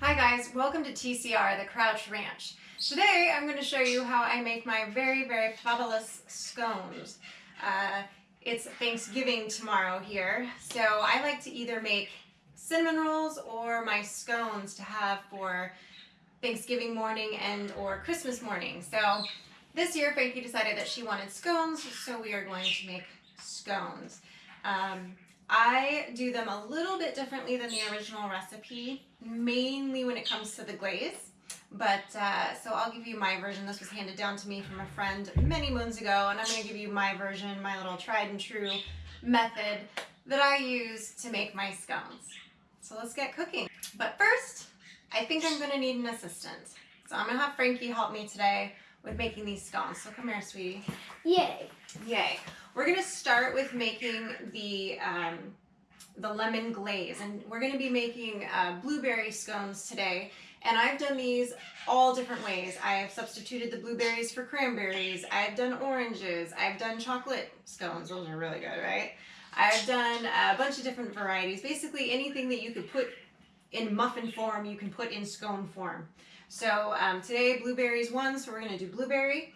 Hi guys, welcome to TCR, the Crouch Ranch. Today I'm going to show you how I make my very fabulous scones. It's Thanksgiving tomorrow here, so I like to either make cinnamon rolls or my scones to have for Thanksgiving morning and or Christmas morning. So this year Frankie decided that she wanted scones, so we are going to make scones. I do them a little bit differently than the original recipe, mainly when it comes to the glaze. But so I'll give you my version. This was handed down to me from a friend many moons ago, and I'm going to give you my version, my little tried and true method that I use to make my scones. So let's get cooking. But first, I think I'm going to need an assistant. So I'm going to have Frankie help me today with making these scones. So come here, sweetie. Yay. Yay. We're going to start with making the lemon glaze, and we're going to be making blueberry scones today. And I've done these all different ways. I have substituted the blueberries for cranberries. I've done oranges. I've done chocolate scones. Those are really good, right? I've done a bunch of different varieties. Basically anything that you could put in muffin form, you can put in scone form. So today blueberries won, so we're going to do blueberry.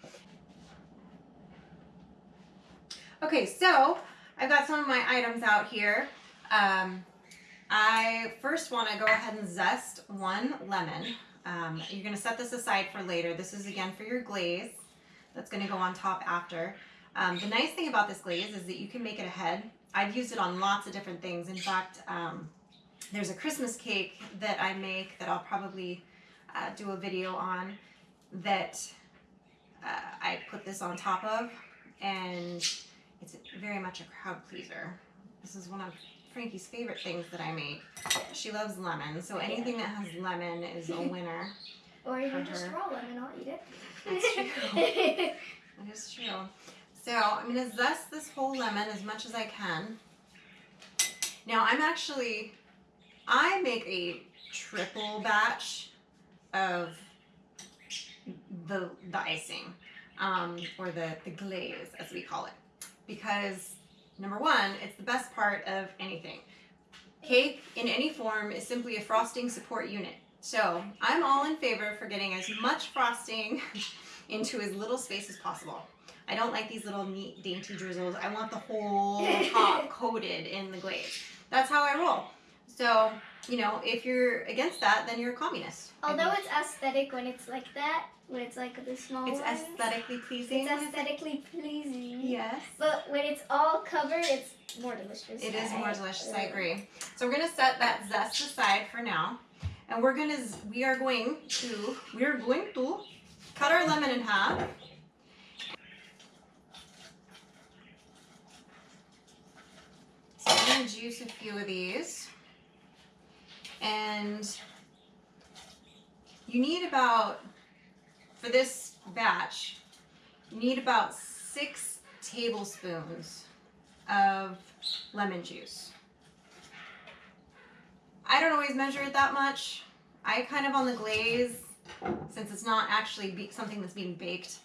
Okay, so I've got some of my items out here. I first want to go ahead and zest one lemon. You're going to set this aside for later. This is again for your glaze that's going to go on top after. The nice thing about this glaze is that you can make it ahead. I've used it on lots of different things. In fact, there's a Christmas cake that I make that I'll probably do a video on that I put this on top of, and it's very much a crowd pleaser. This is one of Frankie's favorite things that I make. She loves lemon, so anything that has lemon is a winner. Or even just raw lemon, I'll eat it. That's true. That is true. So I'm going to zest this whole lemon as much as I can. Now I make a triple batch of the icing, or the glaze as we call it. Because number one, it's the best part of anything. Cake in any form is simply a frosting support unit. So I'm all in favor for getting as much frosting into as little space as possible. I don't like these little neat dainty drizzles. I want the whole top coated in the glaze. That's how I roll. So, you know, if you're against that, then you're a communist. Although it's aesthetic when it's like that, when it's like the small It's ones. aesthetically pleasing. It's aesthetically pleasing. Yes. But when it's all covered, it's more delicious. It is more delicious, I agree. So we're going to set that zest aside for now. And we are going to cut our lemon in half. So I'm going to juice a few of these. And you need about, for this batch, you need about 6 tablespoons of lemon juice. I don't always measure it that much. I kind of on the glaze, since it's not actually something that's being baked,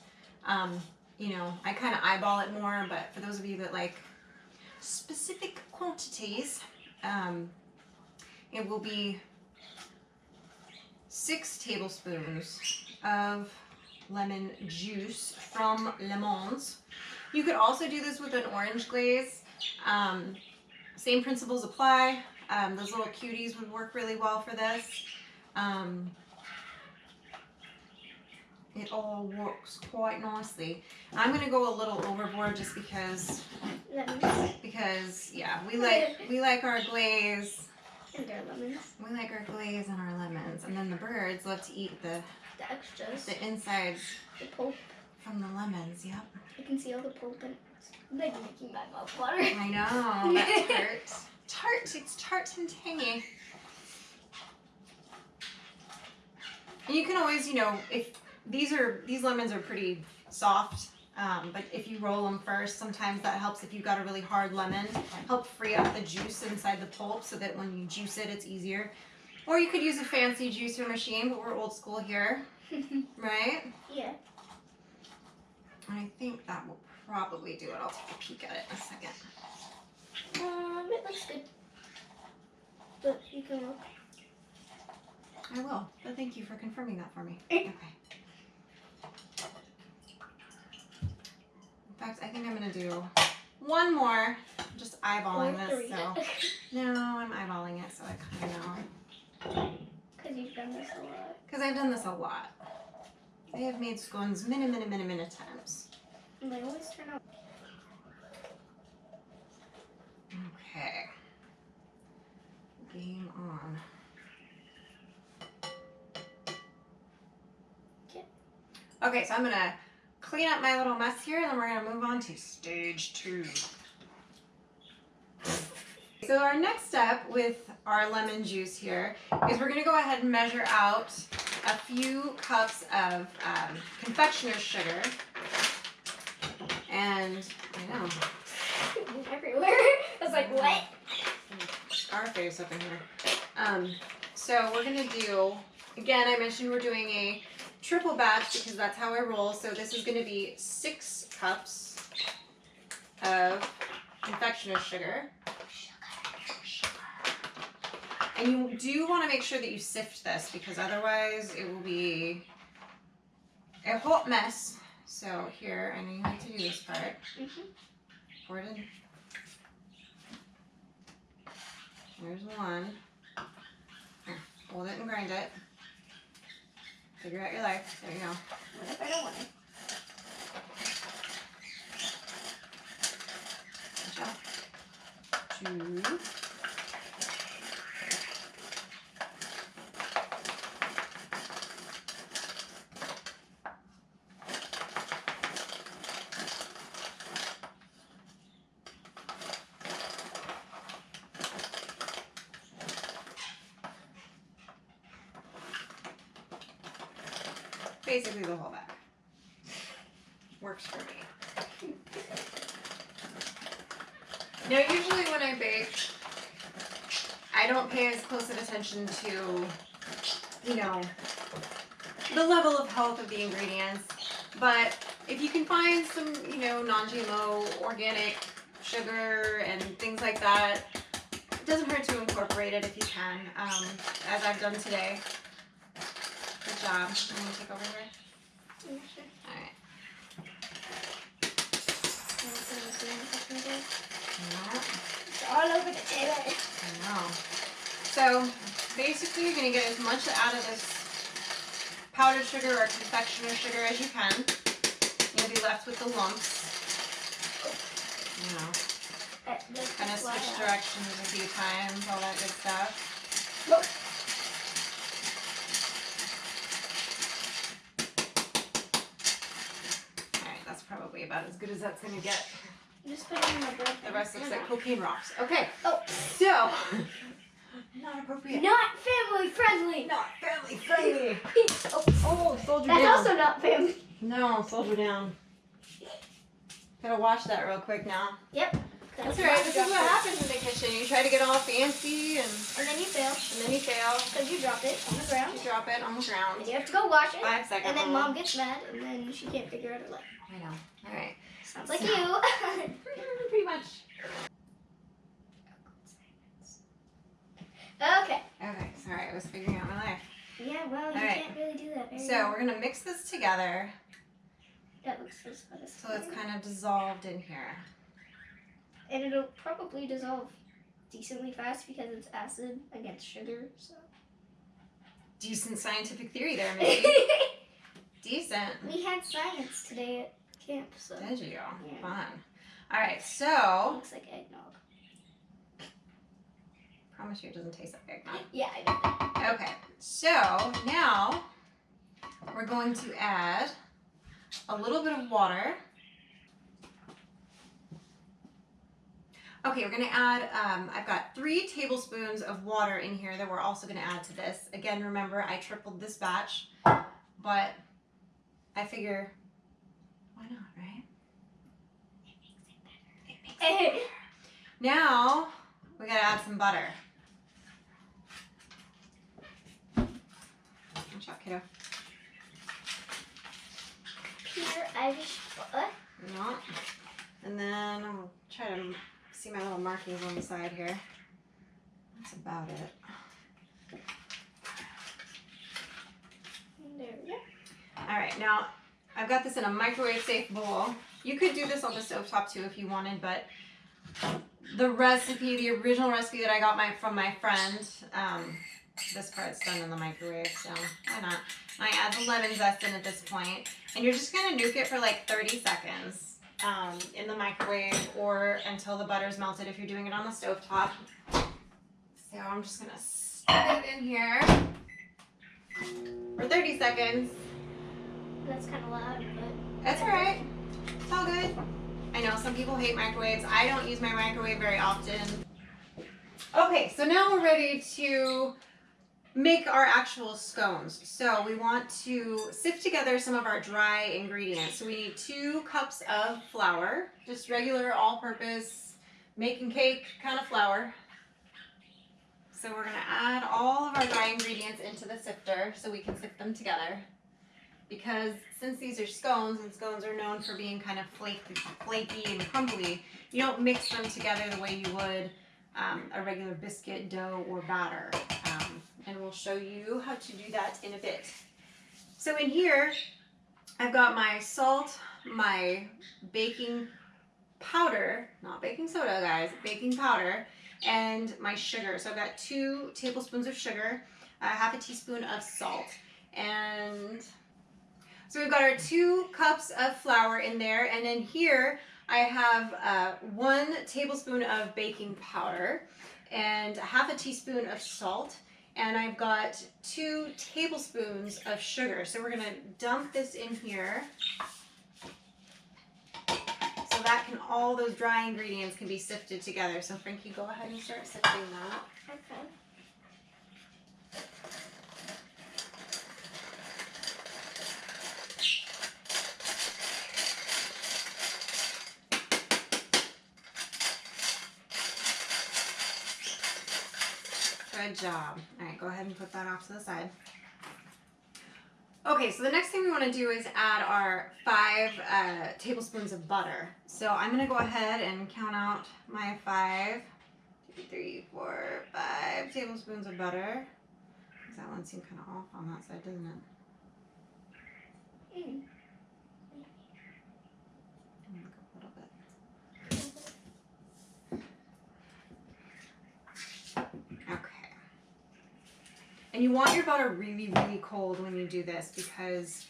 you know, I kind of eyeball it more, but for those of you that like specific quantities, it will be 6 tablespoons of lemon juice from lemons. You could also do this with an orange glaze. Same principles apply. Those little cuties would work really well for this. It all works quite nicely. I'm going to go a little overboard just because yeah, we like our glaze. And their lemons. We like our glaze and our lemons. And then the birds love to eat the extras. The insides. The pulp. From the lemons, yep. I can see all the pulp and it's like making my mouth water. I know, that's tart. It's tart and tangy. And you can always, you know, if these lemons are pretty soft, but if you roll them first, sometimes that helps. If you've got a really hard lemon, help free up the juice inside the pulp so that when you juice it, it's easier. Or you could use a fancy juicer machine, but we're old school here, right? Yeah. I think that will probably do it. I'll take a peek at it in a second. It looks good. But you can look. I will, but thank you for confirming that for me. Okay. In fact, I think I'm gonna do one more. I'm just eyeballing this, so. No, I'm eyeballing it, so I kind of know. Because you've done this a lot. Because I've done this a lot. I have made scones many times. And they always turn out. Okay. Game on. Okay, so I'm gonna clean up my little mess here, and then we're gonna move on to stage 2. So our next step with our lemon juice here is we're gonna go ahead and measure out a few cups of confectioner's sugar. And I know. Everywhere. I was like, what? Scarface up in here. So we're gonna do, again, I mentioned we're doing a triple batch because that's how I roll. So this is gonna be 6 cups of confectioner's sugar. And you do want to make sure that you sift this because otherwise it will be a hot mess. So here, I know you have to do this part. Pour it in. There's one. Here, hold it and grind it. Figure out your life. There you go. What if I don't want it? Good job. 2. Basically the whole bag. Works for me. Now usually when I bake, I don't pay as close of attention to, you know, the level of health of the ingredients. But if you can find some, you know, non-GMO organic sugar and things like that, it doesn't hurt to incorporate it if you can, as I've done today. Good job. You want to take over here? Yeah, sure. Alright. It's all over the table. I know. So basically you're going to get as much out of this powdered sugar or confectioner's sugar as you can. You'll be left with the lumps. You know, kind of switch directions a few times, all that good stuff. Look. Probably about as good as that's going to get. Just put it in the bread. The rest looks like cocaine rocks. Okay. Oh. So. Not appropriate. Not family friendly. Not family friendly. Oh, soldier that's down. That's also not family. No, soldier down. Gotta wash that real quick now. Yep. That's alright. This is what happens in the kitchen. You try to get all fancy and then you fail. And then you fail. Because you drop it on the ground. You drop it on the ground. And you have to go wash it. 5 seconds. And then mom gets mad and then she can't figure out her life. I know. Alright. Sounds like you. Pretty much. Okay. Okay. Sorry, I was figuring out my life. Yeah, well, you can't really do that very So well. we're going to mix this together. That looks so satisfying. So it's kind of dissolved in here. And it'll probably dissolve decently fast because it's acid against sugar, so. Decent scientific theory there, maybe. Decent. We had science today at camp, so. Did you? Yeah. Fun. Alright, so. Looks like eggnog. Promise you it doesn't taste like eggnog. Yeah, I know. Okay, so now we're going to add a little bit of water. Okay, we're going to add, I've got 3 tablespoons of water in here that we're also going to add to this. Again, remember, I tripled this batch, but I figure, why not, right? It makes it better. Now, we got to add some butter. Good job, kiddo. Pure Irish butter. No. And then I'll try to see my little markings on the side here. That's about it. All right, now I've got this in a microwave safe bowl. You could do this on the stovetop too if you wanted, but the recipe, the original recipe that I got from my friend, this part's done in the microwave, so why not? I add the lemon zest in at this point, and you're just gonna nuke it for like 30 seconds in the microwave or until the butter's melted if you're doing it on the stovetop. So I'm just gonna stick it in here for 30 seconds. That's kind of loud, but That's all right. It's all good. I know some people hate microwaves. I don't use my microwave very often. Okay, so now we're ready to make our actual scones. So we want to sift together some of our dry ingredients. So we need 2 cups of flour, just regular all-purpose making cake kind of flour. So we're gonna add all of our dry ingredients into the sifter so we can sift them together. Because since these are scones, and scones are known for being kind of flaky and crumbly, you don't mix them together the way you would a regular biscuit, dough, or batter. And we'll show you how to do that in a bit. So in here, I've got my salt, my baking powder, not baking soda guys, baking powder, and my sugar. So I've got 2 tablespoons of sugar, half a teaspoon of salt, and so we've got our 2 cups of flour in there, and then here I have 1 tablespoon of baking powder and half a teaspoon of salt, and I've got 2 tablespoons of sugar. So we're gonna dump this in here so that all those dry ingredients can be sifted together. So Frankie, go ahead and start sifting that. okay. Good job. All right, go ahead and put that off to the side. Okay, so the next thing we want to do is add our 5 tablespoons of butter. So I'm going to go ahead and count out my 5, 2, 3, 4, 5 tablespoons of butter. That one seemed kind of off on that side, doesn't it? Mm. A little bit. Okay. And you want your butter really, really cold when you do this because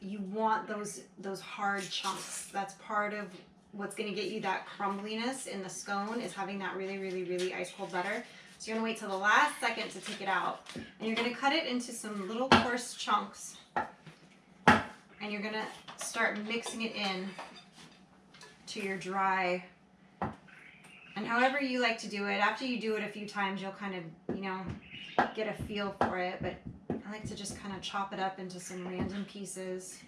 you want those hard chunks. That's part of what's going to get you that crumbliness in the scone, is having that really, really, really ice cold butter. So you're going to wait till the last second to take it out. And you're going to cut it into some little coarse chunks. And you're going to start mixing it in to your dry. And however you like to do it, after you do it a few times, you'll kind of, get a feel for it. But I like to just kind of chop it up into some random pieces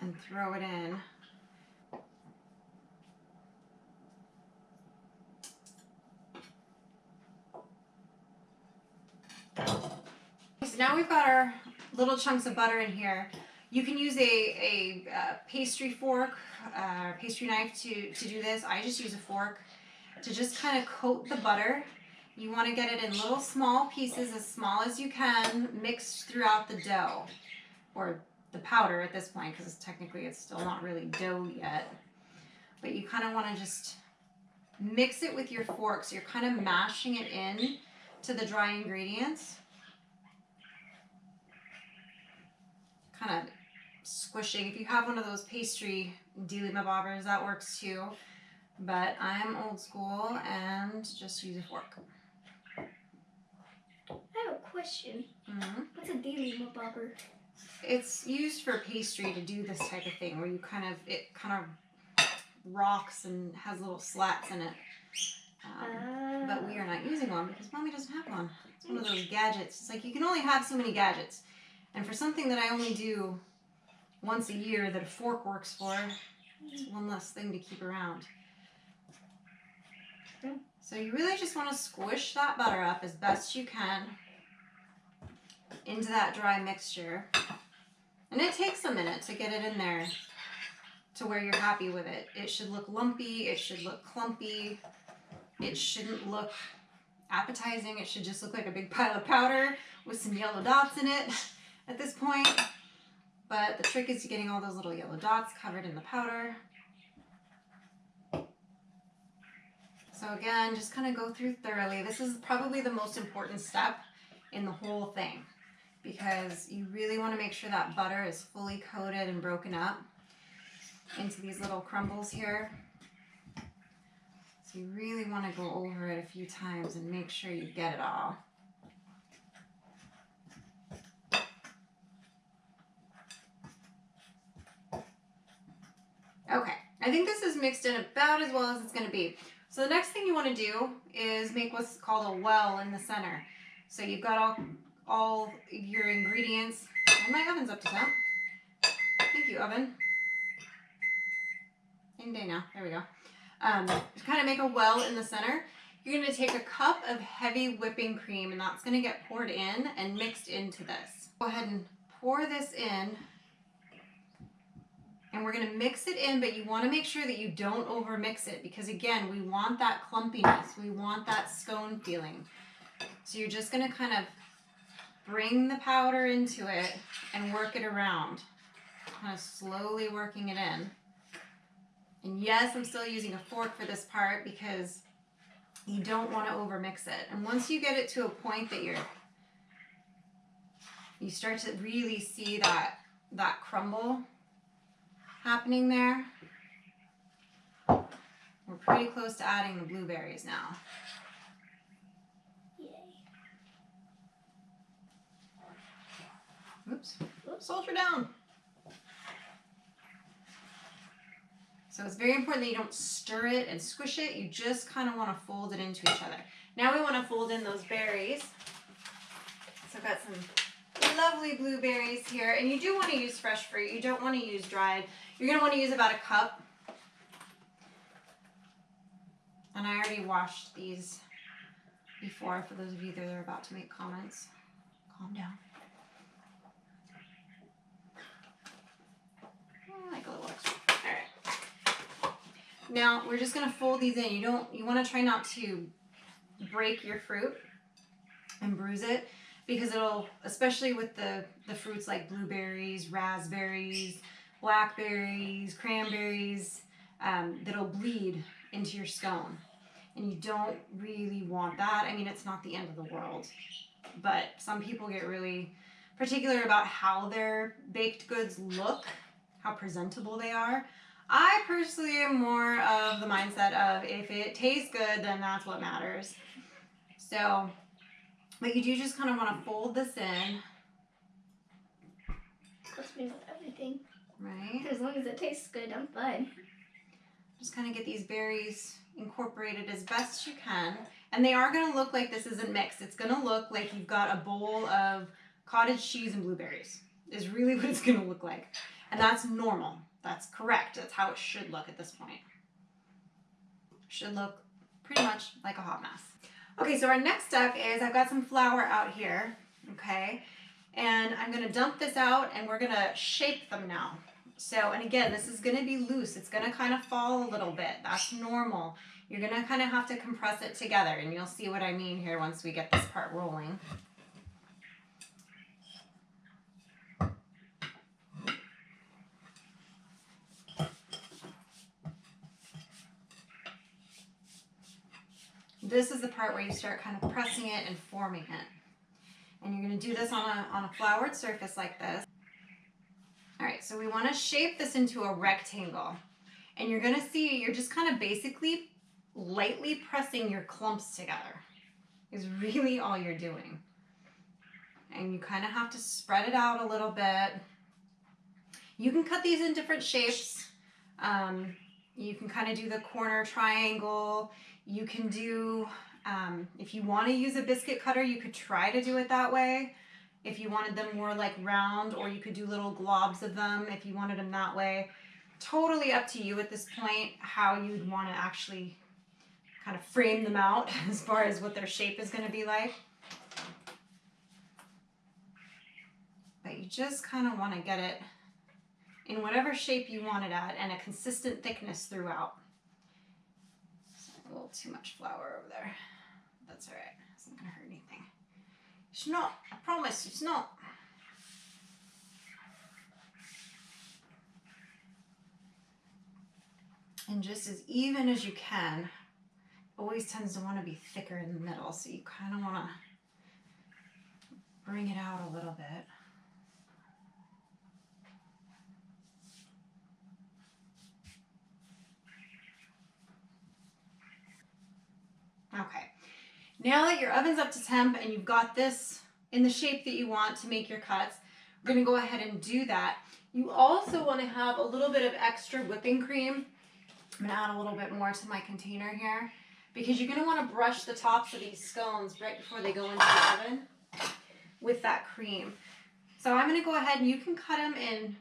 and throw it in. So now we've got our little chunks of butter in here. You can use a pastry fork, pastry knife to do this. I just use a fork to just kind of coat the butter. You want to get it in little small pieces, as small as you can, mixed throughout the dough, or the powder at this point, because technically it's still not really dough yet. But you kind of want to just mix it with your fork, so you're kind of mashing it in to the dry ingredients. Kind of squishing. If you have one of those pastry dealy bobbers, that works too. But I'm old school and just use a fork. I have a question. Mm-hmm. What's a daily bobber? It's used for pastry to do this type of thing, where it kind of rocks and has little slats in it. But we are not using one because Mommy doesn't have one. It's one of those gadgets. It's like you can only have so many gadgets. And for something that I only do once a year that a fork works for, it's one less thing to keep around. So you really just want to squish that butter up as best you can into that dry mixture. And it takes a minute to get it in there to where you're happy with it. It should look lumpy, it should look clumpy, it shouldn't look appetizing. It should just look like a big pile of powder with some yellow dots in it at this point. But the trick is getting all those little yellow dots covered in the powder. So again, just kind of go through thoroughly. This is probably the most important step in the whole thing because you really want to make sure that butter is fully coated and broken up into these little crumbles here. So you really want to go over it a few times and make sure you get it all. Okay, I think this is mixed in about as well as it's going to be. So the next thing you want to do is make what's called a well in the center. So you've got all your ingredients. And my oven's up to temp. Thank you, oven. Same day now. There we go. To kind of make a well in the center, you're going to take a cup of heavy whipping cream, and that's going to get poured in and mixed into this. Go ahead and pour this in. And we're going to mix it in, but you want to make sure that you don't over mix it because again, we want that clumpiness. We want that scone feeling. So you're just going to kind of bring the powder into it and work it around. Kind of slowly working it in. And yes, I'm still using a fork for this part because you don't want to over mix it. And once you get it to a point that you start to really see that crumble happening there. We're pretty close to adding the blueberries now. Yay. Oops, soldier down. So it's very important that you don't stir it and squish it. You just kind of want to fold it into each other. Now we want to fold in those berries. So I've got some lovely blueberries here. And you do want to use fresh fruit. You don't want to use dried. You're going to want to use about a cup. And I already washed these before for those of you that are about to make comments. Calm down. I like a little extra. All right. Now we're just going to fold these in. You want to try not to break your fruit and bruise it because it'll, especially with the fruits like blueberries, raspberries, blackberries, cranberries, that'll bleed into your scone. And you don't really want that. I mean, it's not the end of the world, but some people get really particular about how their baked goods look, how presentable they are. I personally am more of the mindset of if it tastes good, then that's what matters. So, but you do just kind of want to fold this in. Trust me with everything. Right? As long as it tastes good, I'm fine. Just kind of get these berries incorporated as best you can. And they are going to look like this isn't mixed. It's going to look like you've got a bowl of cottage cheese and blueberries is really what it's going to look like. And that's normal. That's correct. That's how it should look at this point. Should look pretty much like a hot mess. Okay, so our next step is I've got some flour out here, okay? And I'm going to dump this out and we're going to shape them now. So, and again, this is going to be loose. It's going to kind of fall a little bit. That's normal. You're going to kind of have to compress it together, and you'll see what I mean here once we get this part rolling. This is the part where you start kind of pressing it and forming it. And you're going to do this on a floured surface like this. All right, so we want to shape this into a rectangle. And you're going to see you're just kind of basically lightly pressing your clumps together is really all you're doing. And you kind of have to spread it out a little bit. You can cut these in different shapes. You can kind of do the corner triangle. You can do, if you want to use a biscuit cutter, you could try to do it that way. If you wanted them more like round, or you could do little globs of them if you wanted them that way. Totally up to you at this point how you'd want to actually kind of frame them out as far as what their shape is going to be like. But you just kind of want to get it in whatever shape you want it at and a consistent thickness throughout. A little too much flour over there. That's all right. It's not gonna hurt anything. It's not. I promise, it's not. And just as even as you can. Always tends to want to be thicker in the middle, so you kind of want to bring it out a little bit. Okay, now that your oven's up to temp and you've got this in the shape that you want to make your cuts, we're going to go ahead and do that. You also want to have a little bit of extra whipping cream. I'm going to add a little bit more to my container here, because you're going to want to brush the tops of these scones right before they go into the oven with that cream. So I'm going to go ahead and you can cut them in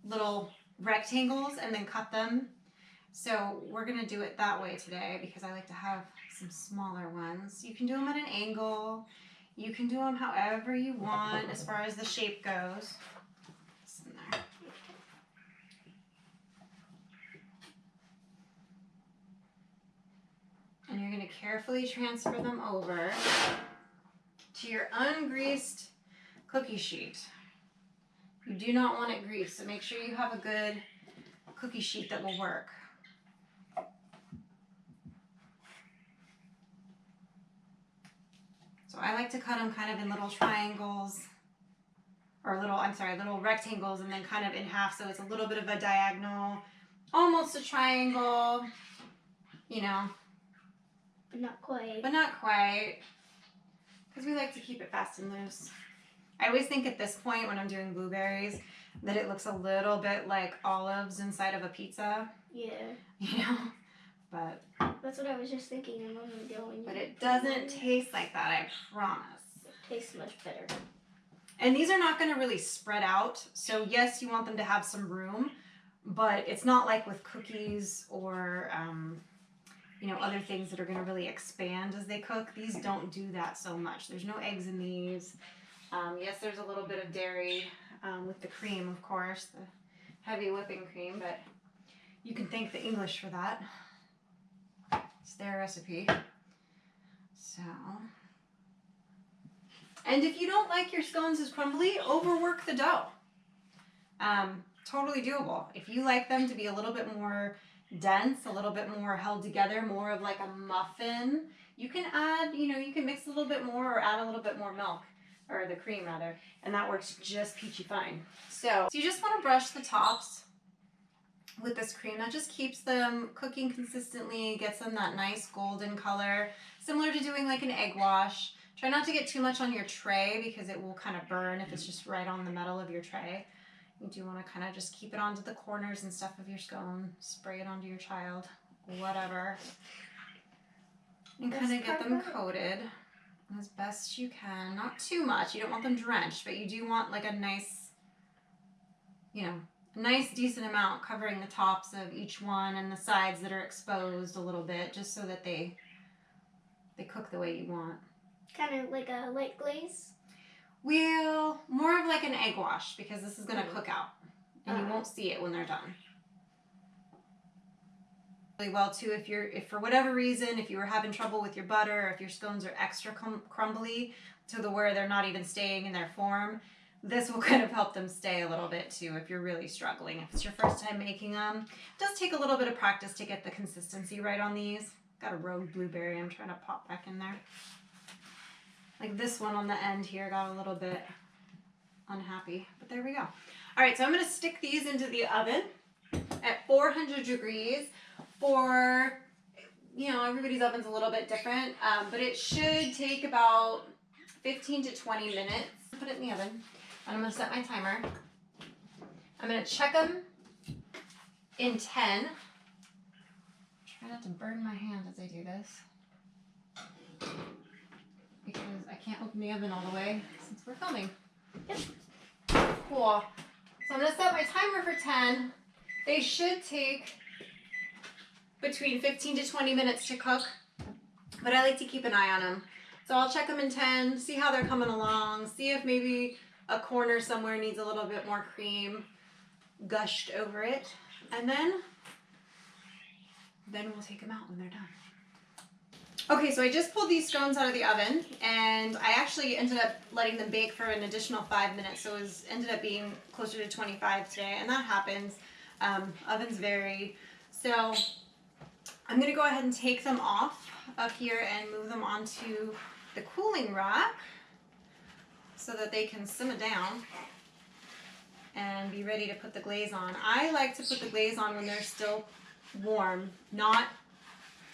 little rectangles and then cut them. So we're going to do it that way today because I like to have some smaller ones. You can do them at an angle. You can do them however you want as far as the shape goes. It's in there. And you're going to carefully transfer them over to your ungreased cookie sheet. You do not want it greased, so make sure you have a good cookie sheet that will work. So I like to cut them kind of in little triangles, or little rectangles, and then kind of in half, so it's a little bit of a diagonal, almost a triangle, you know. But not quite. But not quite, because we like to keep it fast and loose. I always think at this point when I'm doing blueberries that it looks a little bit like olives inside of a pizza. Yeah. You know? But that's what I was just thinking a moment ago. But it doesn't taste like that, I promise. It tastes much better. And these are not going to really spread out. So yes, you want them to have some room, but it's not like with cookies or you know, other things that are going to really expand as they cook. These don't do that so much. There's no eggs in these. Yes, there's a little bit of dairy with the cream, of course, the heavy whipping cream, but you can thank the English for that. It's their recipe. So, and if you don't like your scones as crumbly, overwork the dough. Totally doable. If you like them to be a little bit more dense, a little bit more held together, more of like a muffin, you can add, you know, you can mix a little bit more or add a little bit more milk, or the cream rather, and that works just peachy fine. So you just want to brush the tops with this cream. That just keeps them cooking consistently, gets them that nice golden color, similar to doing like an egg wash. Try not to get too much on your tray because it will kind of burn if it's just right on the metal of your tray. You do want to kind of just keep it onto the corners and stuff of your scone, spray it onto your child, whatever, and kind of get them coated as best you can. Not too much, you don't want them drenched, but you do want like a nice, you know, nice decent amount covering the tops of each one and the sides that are exposed a little bit, just so that they cook the way you want. Kind of like a light glaze? Well, more of like an egg wash, because this is going to cook out and you won't see it when they're done. Really well too, if for whatever reason, if you were having trouble with your butter, or if your scones are extra crumbly to the where they're not even staying in their form, this will kind of help them stay a little bit too if you're really struggling. If it's your first time making them, it does take a little bit of practice to get the consistency right on these. Got a rogue blueberry I'm trying to pop back in there. Like this one on the end here got a little bit unhappy, but there we go. All right, so I'm going to stick these into the oven at 400 degrees for, you know, everybody's oven's a little bit different, but it should take about 15 to 20 minutes. Put it in the oven, and I'm going to set my timer. I'm going to check them in 10. Try not to burn my hand as I do this, because I can't open the oven all the way since we're filming. Yep. Cool. So I'm going to set my timer for 10. They should take between 15 to 20 minutes to cook, but I like to keep an eye on them. So I'll check them in 10, see how they're coming along, see if maybe a corner somewhere needs a little bit more cream gushed over it, and then we'll take them out when they're done. Okay, so I just pulled these scones out of the oven, and I actually ended up letting them bake for an additional 5 minutes, so it ended up being closer to 25 today, and that happens. Ovens vary. So I'm going to go ahead and take them off of here and move them onto the cooling rack so that they can simmer down and be ready to put the glaze on. I like to put the glaze on when they're still warm, not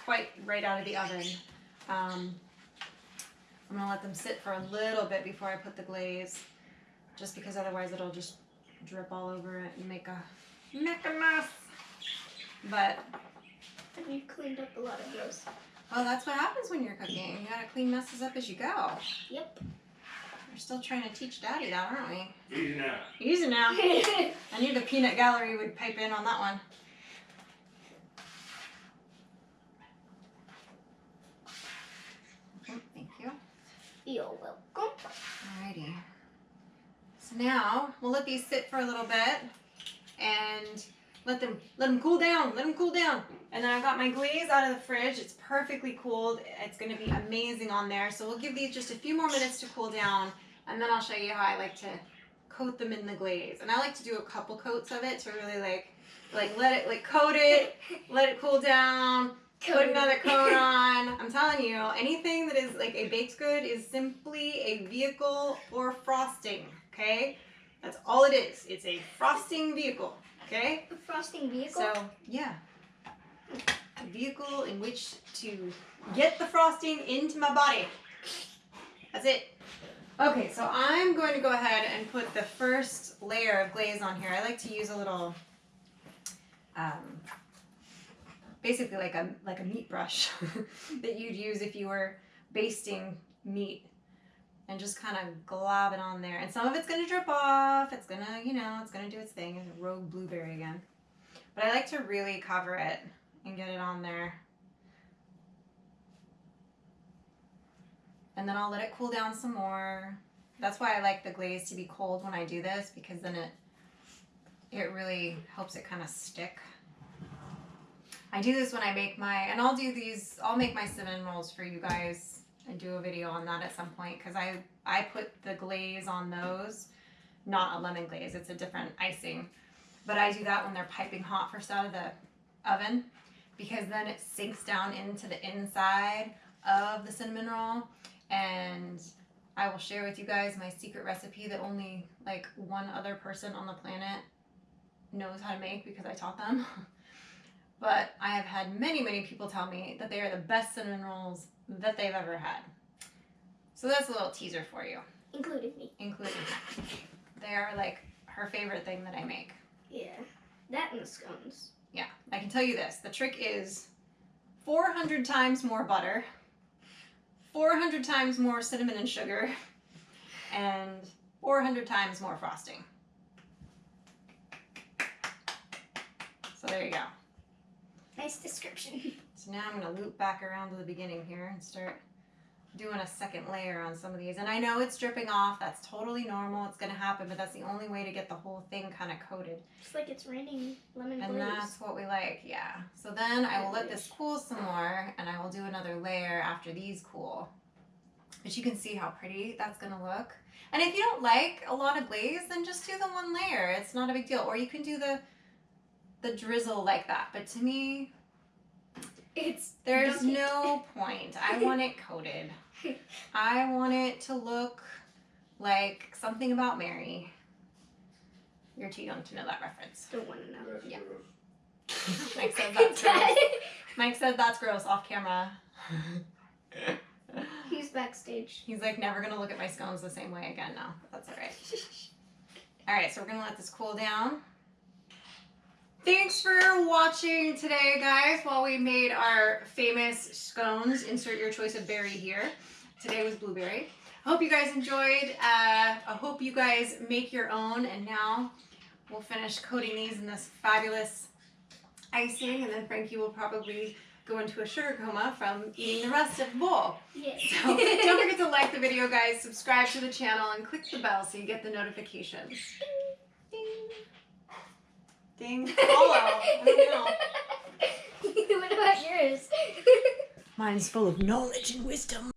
quite right out of the oven. I'm going to let them sit for a little bit before I put the glaze, just because otherwise it'll just drip all over it and make a mess. But And you've cleaned up a lot of those. well, that's what happens when you're cooking. You gotta clean messes up as you go. Yep. We're still trying to teach Daddy that, aren't we? Easy now. Easy now. I knew the peanut gallery would pipe in on that one. Oh, thank you. You're welcome. Alrighty. So now we'll let these sit for a little bit and let them cool down. Let them cool down. And then I've got my glaze out of the fridge. It's perfectly cooled. It's going to be amazing on there. So we'll give these just a few more minutes to cool down, and then I'll show you how I like to coat them in the glaze. And I like to do a couple coats of it to really like let it coat it, let it cool down, put another coat on. I'm telling you, anything that is like a baked good is simply a vehicle for frosting, okay? That's all it is. It's a frosting vehicle, okay? A frosting vehicle? So, yeah. A vehicle in which to get the frosting into my body. That's it. Okay, so I'm going to go ahead and put the first layer of glaze on here. I like to use a little, basically like a meat brush that you'd use if you were basting meat, and just kind of glob it on there. And some of it's going to drip off. It's going to, it's going to do its thing. It's a rogue blueberry again. But I like to really cover it and get it on there. And then I'll let it cool down some more. That's why I like the glaze to be cold when I do this, because then it really helps it kind of stick. I do this when I make and I'll make my cinnamon rolls for you guys and do a video on that at some point, because I put the glaze on those, not a lemon glaze, it's a different icing. But I do that when they're piping hot first out of the oven, because then it sinks down into the inside of the cinnamon roll. And I will share with you guys my secret recipe that only like one other person on the planet knows how to make, because I taught them. But I have had many, many people tell me that they are the best cinnamon rolls that they've ever had. So that's a little teaser for you. Including me. Including me. They are like her favorite thing that I make. Yeah. That and the scones. Yeah, I can tell you this. The trick is 400 times more butter, 400 times more cinnamon and sugar, and 400 times more frosting. So there you go. Nice description. So now I'm going to loop back around to the beginning here and start doing a second layer on some of these. And I know it's dripping off. That's totally normal. It's going to happen, but that's the only way to get the whole thing kind of coated. Just like it's raining lemon glaze. And that's what we like, yeah. So then I will let this cool some more, and I will do another layer after these cool. But you can see how pretty that's going to look. And if you don't like a lot of glaze, then just do the one layer. It's not a big deal. Or you can do the drizzle like that. But to me, there's no point. I want it coated. I want it to look like Something About Mary. You're too young to know that reference. Don't want to know. That's Yeah. gross. Mike said that's gross. Mike said that's gross off camera. He's backstage. He's like never gonna look at my scones the same way again now. But that's alright. Alright, so we're gonna let this cool down. Thanks for watching today, guys, while we made our famous scones. Insert your choice of berry here. Today was blueberry. I hope you guys enjoyed. I hope you guys make your own, and now we'll finish coating these in this fabulous icing, and then Frankie will probably go into a sugar coma from eating the rest of the bowl. Yes. So don't forget to like the video, guys, subscribe to the channel, and click the bell so you get the notifications. Ding. Ding. Follow. I don't know. What about yours? Mine's full of knowledge and wisdom.